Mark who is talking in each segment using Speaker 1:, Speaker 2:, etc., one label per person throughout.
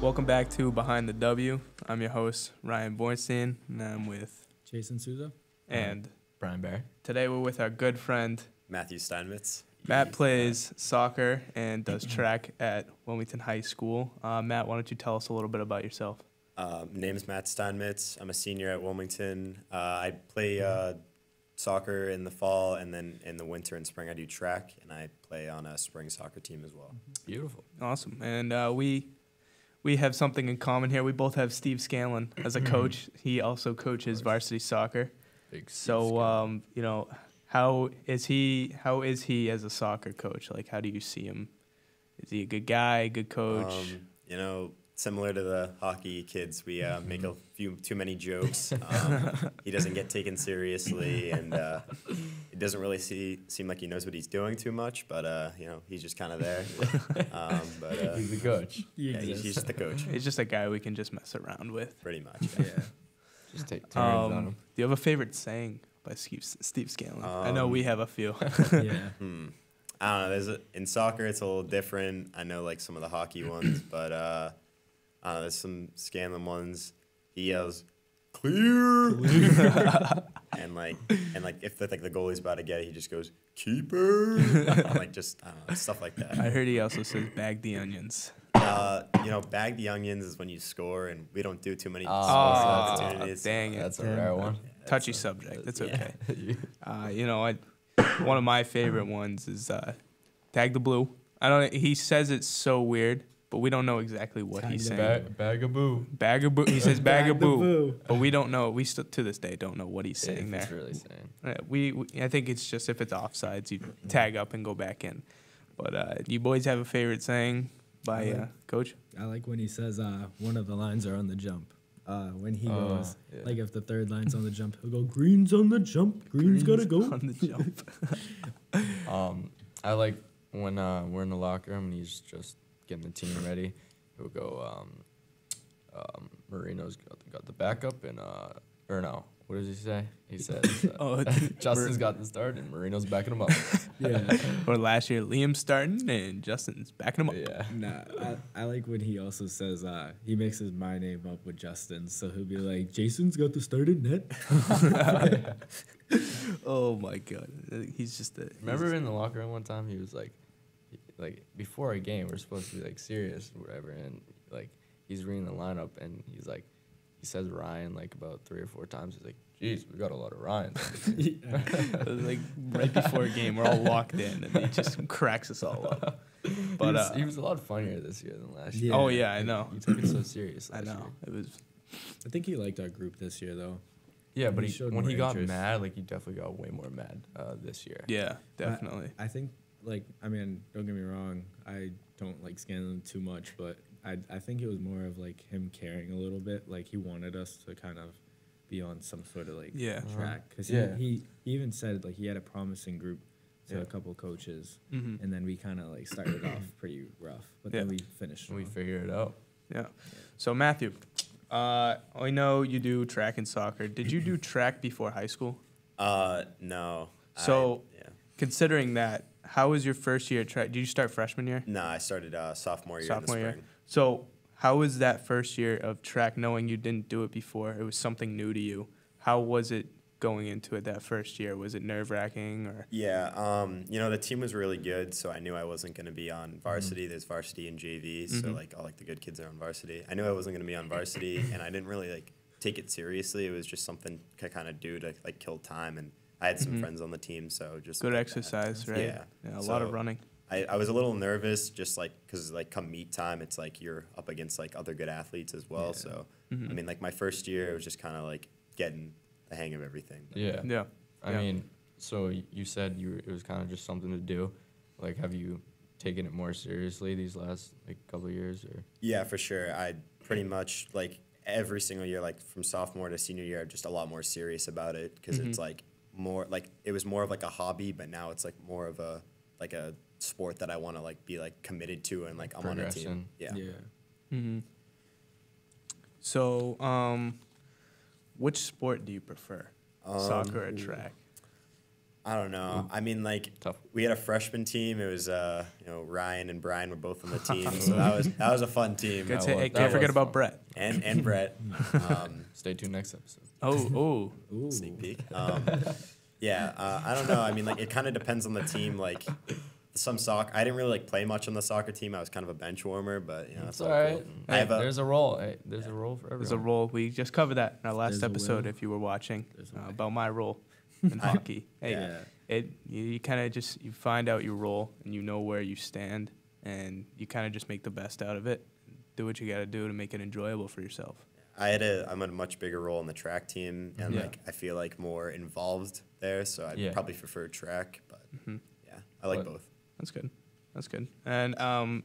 Speaker 1: Welcome back to Behind the W. I'm your host, Ryan Bornstein, and I'm with
Speaker 2: Sousa
Speaker 1: and
Speaker 3: Brian Barry.
Speaker 1: Today we're with our good friend
Speaker 4: Matthew Steinmetz.
Speaker 1: Matt. Plays soccer and does track at Wilmington High School. Matt, why don't you tell us a little bit about yourself?
Speaker 4: Name's Matt Steinmetz. I'm a senior at Wilmington. I play soccer in the fall, and then in the winter and spring I do track, and I play on a spring soccer team as well.
Speaker 3: Beautiful.
Speaker 1: Awesome. And we have something in common here. We both have Steve Scanlon as a coach. He also coaches varsity soccer. So, how is he as a soccer coach? Like, how do you see him? Is he a good guy, good coach?
Speaker 4: Similar to the hockey kids, we make a few too many jokes. He doesn't get taken seriously, and it doesn't really seem like he knows what he's doing too much. But he's just kind of there.
Speaker 3: He's the coach.
Speaker 4: He's just the coach.
Speaker 1: He's just a guy we can just mess around with.
Speaker 4: Pretty much.
Speaker 3: Yeah. Just take turns on him.
Speaker 1: Do you have a favorite saying by Steve Scanlon? I know we have a few.
Speaker 2: Yeah.
Speaker 4: I don't know. In soccer, it's a little different. I know like some of the hockey ones, but there's some Scanlon ones. He yells, "Clear!" and if the goalie's about to get it, he just goes, "Keeper!" Stuff like that.
Speaker 1: I heard he also says, "Bag the onions."
Speaker 4: Bag the onions is when you score, and we don't do too many scoring opportunities.
Speaker 1: Dang it.
Speaker 3: That's a rare one.
Speaker 1: Touchy subject. That's okay. One of my favorite ones is Tag the Blue. He says it's so weird, but we don't know exactly what he's saying.
Speaker 3: Bag-a-boo.
Speaker 1: Bag-a-boo. He says bag-a-boo. But we don't know. We still, to this day, don't know what he's saying there.
Speaker 3: It's really saying.
Speaker 1: I think it's just if it's offsides, you tag up and go back in. But you boys have a favorite saying by Coach?
Speaker 2: I like when he says one of the lines are on the jump. When he goes, like if the third line's on the jump, he'll go, "Green's on the jump. Green's gotta go."
Speaker 1: On the jump.
Speaker 3: I like when we're in the locker room and he's just getting the team ready. He'll go, Marino's got the backup and or no, what does he say? He says Justin's got the start and Marino's backing him up.
Speaker 2: Yeah.
Speaker 1: Or last year, Liam's starting and Justin's backing him up.
Speaker 3: Yeah.
Speaker 2: Nah, I like when he also says he mixes my name up with Justin's, so he'll be like, "Jason's got the start in net."
Speaker 1: Oh my God, he's just
Speaker 3: Remember in the locker room one time he was like before a game we're supposed to be like serious or whatever, and like he's reading the lineup and he says Ryan like about 3 or 4 times. He's like, "Geez, we got a lot of Ryans."
Speaker 1: It was like right before a game, we're all locked in, and he just cracks us all up. But
Speaker 3: he was a lot funnier this year than last year.
Speaker 2: Yeah.
Speaker 1: Oh yeah, I know.
Speaker 3: He took it so serious.
Speaker 1: I know.
Speaker 3: Year.
Speaker 1: It was.
Speaker 2: I think he liked our group this year, though.
Speaker 3: Yeah, but when he got
Speaker 2: interest.
Speaker 3: mad, like he definitely got way more mad this year.
Speaker 1: Yeah, definitely.
Speaker 2: I think, don't get me wrong, I don't like Scanlon too much, but I think it was more of like him caring a little bit. Like he wanted us to kind of be on some sort of track. Because he even said like he had a promising group to a couple coaches, and then we kind of like started off pretty rough, but then we finished.
Speaker 3: We figured it out.
Speaker 1: Yeah. So Matthew, I know you do track and soccer. Did you do track before high school?
Speaker 4: No.
Speaker 1: So considering that, how was your first year at track? Did you start freshman year?
Speaker 4: No, I started sophomore year in the spring.
Speaker 1: So how was that first year of track, knowing you didn't do it before? It was something new to you. How was it going into it that first year? Was it nerve-wracking? Or?
Speaker 4: Yeah, the team was really good, so I knew I wasn't going to be on varsity. There's varsity and JV, so all the good kids are on varsity. I knew I wasn't going to be on varsity, and I didn't really take it seriously. It was just something to kind of do to kill time, and I had some friends on the team, so just
Speaker 1: good exercise, right?
Speaker 4: Yeah,
Speaker 1: a lot of running.
Speaker 4: I was a little nervous, just because come meet time, it's you're up against other good athletes as well. Yeah. So I mean, my first year, it was just kind of getting the hang of everything.
Speaker 3: Yeah. I mean, so you said it was kind of just something to do. Have you taken it more seriously these last couple of years? Or?
Speaker 4: Yeah, for sure. I pretty much every single year, from sophomore to senior year, I'm just a lot more serious about it because it's more it was more of a hobby, but now it's more of a sport that I want to be committed to, and I'm on a team. Yeah.
Speaker 1: Mm-hmm. So, which sport do you prefer, soccer or track?
Speaker 4: I don't know. I mean, like, we had a freshman team. It was, Ryan and Brian were both on the team, so that was a fun team.
Speaker 1: Can't forget about Brett
Speaker 4: and Brett.
Speaker 3: Stay tuned next episode.
Speaker 1: Oh,
Speaker 4: sneak peek. I don't know. I mean, like, it kind of depends on the team. Like, some soccer. I didn't really like play much on the soccer team. I was kind of a bench warmer, but
Speaker 3: it's all right.
Speaker 4: Cool.
Speaker 3: Hey, there's a role. Hey, there's a role for everyone.
Speaker 1: There's a role. We just covered that in our last episode. If you were watching, about my role in hockey. Hey, you kind of just you find out your role and you know where you stand, and you kind of just make the best out of it. Do what you got to do to make it enjoyable for yourself.
Speaker 4: I'm in a much bigger role in the track team, and like I feel like more involved there. So I probably prefer track, but I like both.
Speaker 1: That's good. And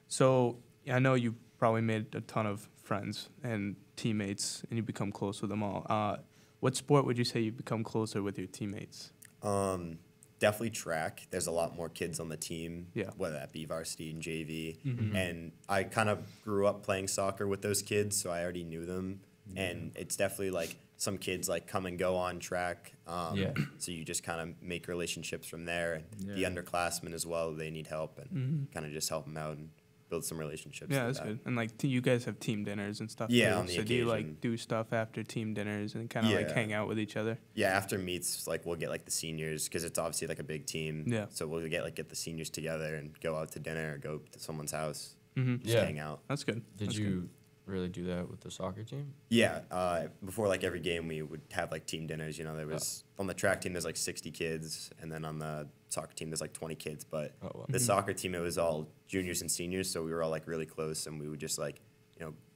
Speaker 1: so I know you probably made a ton of friends and teammates, and you become close with them all. What sport would you say you become closer with your teammates?
Speaker 4: Definitely track. There's a lot more kids on the team,
Speaker 1: yeah.
Speaker 4: whether that be varsity and JV. Mm-hmm. And I kind of grew up playing soccer with those kids, so I already knew them. Mm-hmm. And it's definitely like some kids like come and go on track. So you just kind of make relationships from there. And the underclassmen as well, they need help, and kind of just help them out and build some relationships.
Speaker 1: Yeah, that's good. And like you guys have team dinners and stuff.
Speaker 4: Yeah,
Speaker 1: too.
Speaker 4: on the
Speaker 1: so
Speaker 4: occasion.
Speaker 1: Do you like do stuff after team dinners and kind of like hang out with each other?
Speaker 4: Yeah, after meets, like we'll get like the seniors because it's obviously like a big team.
Speaker 1: Yeah.
Speaker 4: So we'll get the seniors together and go out to dinner or go to someone's house.
Speaker 1: Mm-hmm.
Speaker 4: Just hang out.
Speaker 1: That's good.
Speaker 3: Did you really do that with the soccer team?
Speaker 4: Yeah. Before like every game, we would have like team dinners. You know, there was on the track team there's like 60 kids, and then on the soccer team there's like 20 kids. But the soccer team, it was all juniors and seniors, so we were all like really close, and we would just like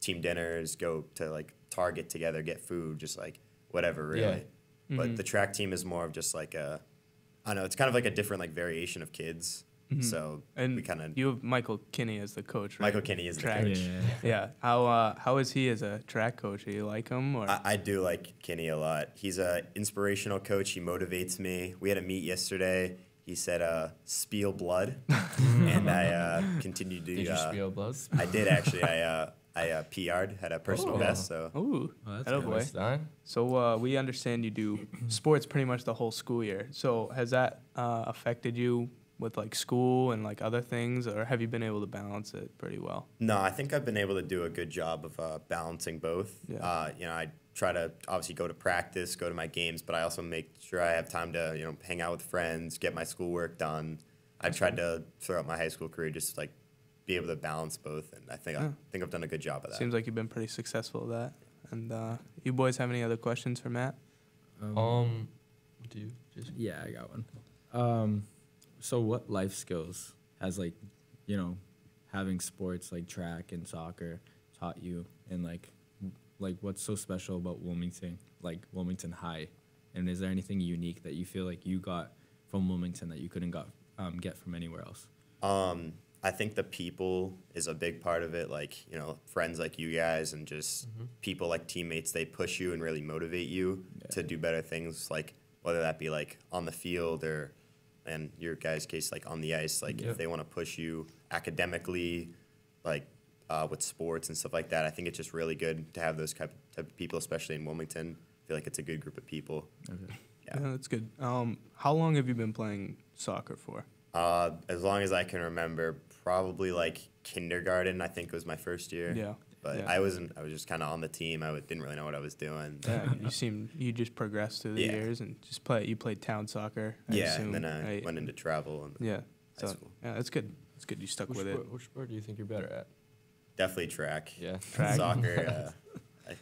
Speaker 4: team dinners, go to like Target together, get food, just like whatever really. Yeah. But the track team is more of just like I don't know, it's kind of like a different like variation of kids. Mm-hmm. So
Speaker 1: and
Speaker 4: we kind of
Speaker 1: you have Michael Kinney as the coach, right?
Speaker 4: Michael Kinney is
Speaker 1: track.
Speaker 4: The coach.
Speaker 1: Yeah. How is he as a track coach? Do you like him? Or?
Speaker 4: I do like Kinney a lot. He's a inspirational coach. He motivates me. We had a meet yesterday. He said, "Spiel blood," and I continued to.
Speaker 3: Did you spiel blood?
Speaker 4: I did actually. I PR'd, had a personal best. So.
Speaker 1: Hello, boy. So we understand you do sports pretty much the whole school year. So has that affected you with like school and like other things, or have you been able to balance it pretty well?
Speaker 4: No, I think I've been able to do a good job of balancing both. Yeah. I try to obviously go to practice, go to my games, but I also make sure I have time to hang out with friends, get my schoolwork done. I tried to throughout my high school career just like be able to balance both, and I think I've done a good job of that.
Speaker 1: Seems like you've been pretty successful at that. And you boys have any other questions for Matt?
Speaker 3: Do you? Jason?
Speaker 2: Yeah, I got one. So what life skills has having sports like track and soccer taught you, and like what's so special about Wilmington High, and is there anything unique that you feel like you got from Wilmington that you couldn't get from anywhere else?
Speaker 4: I think the people is a big part of it, like friends like you guys and just people like teammates, they push you and really motivate you to do better things, like whether that be like on the field or in your guys' case, like on the ice, like if they want to push you academically, like with sports and stuff like that. I think it's just really good to have those type of people, especially in Wilmington. I feel like it's a good group of people.
Speaker 1: Okay. Yeah, that's good. How long have you been playing soccer for?
Speaker 4: As long as I can remember, probably like kindergarten, I think was my first year.
Speaker 1: Yeah.
Speaker 4: But I was just kind of on the team. I didn't really know what I was doing.
Speaker 1: Yeah, you just progressed through the years and you played town soccer. I assume,
Speaker 4: and then I went into travel. And
Speaker 1: high school. Yeah, that's good. It's good you stuck with it.
Speaker 3: Which sport do you think you're better at?
Speaker 4: Definitely track.
Speaker 3: Yeah.
Speaker 1: Track.
Speaker 4: Soccer,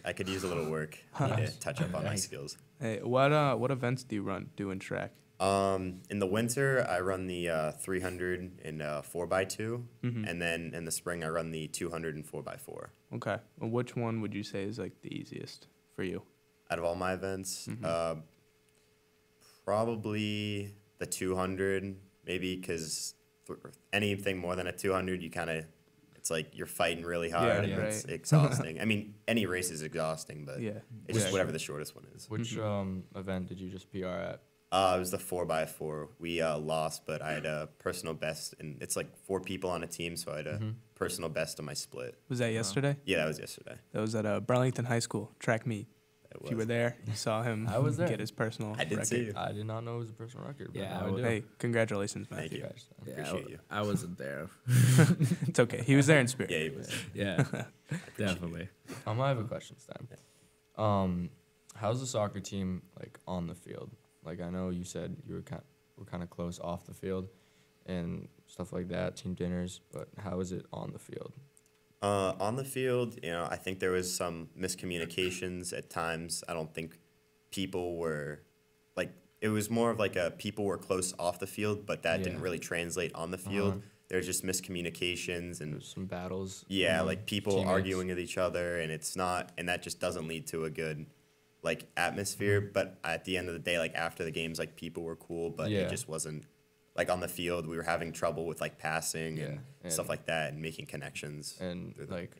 Speaker 4: I could use a little work. I need to touch up on my skills.
Speaker 1: Hey, what events do you do in track?
Speaker 4: In the winter, I run the 300 and 4x2, and then in the spring, I run the 200 and 4x4.
Speaker 1: Okay. Well, which one would you say is like the easiest for you?
Speaker 4: Out of all my events, probably the 200, maybe, because anything more than a 200, it's like you're fighting really hard and it's exhausting. I mean, any race is exhausting, but it's just whatever the shortest one is.
Speaker 3: Which event did you just PR at?
Speaker 4: It was the 4x4. We lost, but I had a personal best, and it's like 4 people on a team, so I had a personal best on my split.
Speaker 1: Was that yesterday?
Speaker 4: Yeah, that was yesterday.
Speaker 1: That was at Burlington High School track meet. If you were there, you saw him
Speaker 3: I was there.
Speaker 1: get his personal
Speaker 4: I did
Speaker 1: record.
Speaker 4: see you.
Speaker 3: I did not know it was a personal record. But
Speaker 2: Yeah,
Speaker 3: now I do.
Speaker 1: Hey, congratulations,
Speaker 4: Thank
Speaker 1: Matthew.
Speaker 4: you.
Speaker 3: Guys,
Speaker 2: Yeah,
Speaker 4: Appreciate you.
Speaker 2: I wasn't there.
Speaker 1: It's okay. He was there in spirit.
Speaker 4: Yeah, he was.
Speaker 2: Yeah, definitely.
Speaker 3: I have a question, Stan. How's the soccer team like on the field? Like I know you said you were kind of close off the field, and stuff like that, team dinners. But how is it on the field?
Speaker 4: On the field, I think there was some miscommunications at times. I don't think people were like it was more of like people were close off the field, but that didn't really translate on the field. There's just miscommunications and
Speaker 3: There's some battles.
Speaker 4: yeah, like people
Speaker 3: teammates.
Speaker 4: arguing with each other, and that just doesn't lead to a good like atmosphere. But at the end of the day, like after the games, like people were cool, but it just wasn't like on the field. We were having trouble with like passing and stuff like that, and making connections.
Speaker 3: And like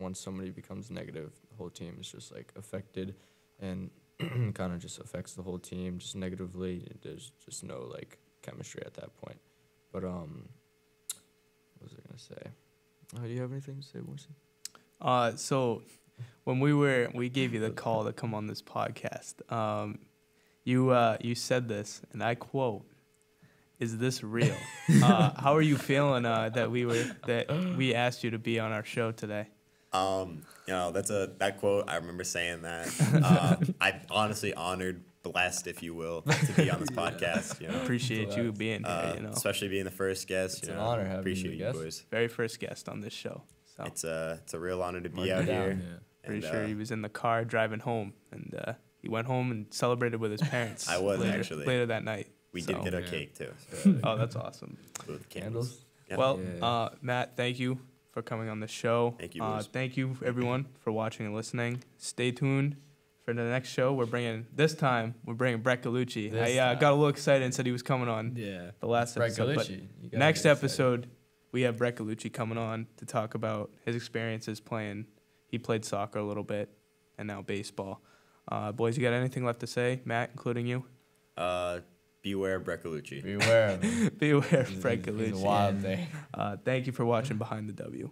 Speaker 3: once somebody becomes negative, the whole team is just like affected, and kind of just affects the whole team just negatively. There's just no like chemistry at that point. But what was I gonna say? Do you have anything to say, Bornstein?
Speaker 1: So when we gave you the call to come on this podcast, you said this, and I quote, "Is this real?" How are you feeling that we asked you to be on our show today?
Speaker 4: That quote. I remember saying that. I honestly honored, blessed, if you will, to be on this podcast.
Speaker 1: Appreciate you being here.
Speaker 4: Especially being the first guest.
Speaker 3: It's an honor having
Speaker 4: appreciate
Speaker 3: you
Speaker 4: you
Speaker 3: guest.
Speaker 4: boys.
Speaker 1: Very first guest on this show. So
Speaker 4: It's a real honor to be
Speaker 3: Mark
Speaker 4: out
Speaker 3: it down.
Speaker 4: here.
Speaker 2: Yeah.
Speaker 1: pretty
Speaker 4: And,
Speaker 1: sure he was in the car driving home, and he went home and celebrated with his parents.
Speaker 4: I was
Speaker 1: later,
Speaker 4: actually.
Speaker 1: later that night.
Speaker 4: We
Speaker 1: So-
Speaker 4: did get a
Speaker 2: Yeah.
Speaker 4: cake too.
Speaker 1: Oh, that's awesome.
Speaker 4: With
Speaker 3: Candles.
Speaker 4: Yeah.
Speaker 1: Well,
Speaker 2: Yeah.
Speaker 1: Matt, thank you for coming on the show.
Speaker 4: Thank you, boys.
Speaker 1: Thank you, everyone, for watching and listening. Stay tuned for the next show. We're bringing Brett Galucci.
Speaker 3: This
Speaker 1: I
Speaker 3: time.
Speaker 1: got a little excited and said he was coming on
Speaker 2: Yeah.
Speaker 1: the last
Speaker 3: Brett
Speaker 1: episode. But
Speaker 3: Galucci. You gotta
Speaker 1: next
Speaker 3: get excited.
Speaker 1: episode, we have Brett Galucci coming on to talk about his experiences playing. He played soccer a little bit, and now baseball. Boys, you got anything left to say, Matt, including you?
Speaker 4: Beware Brett Galucci.
Speaker 3: Beware of him.
Speaker 1: Beware of
Speaker 3: He's
Speaker 1: Brett
Speaker 3: a
Speaker 1: Galucci.
Speaker 3: wild thing.
Speaker 1: Thank you for watching Behind the W.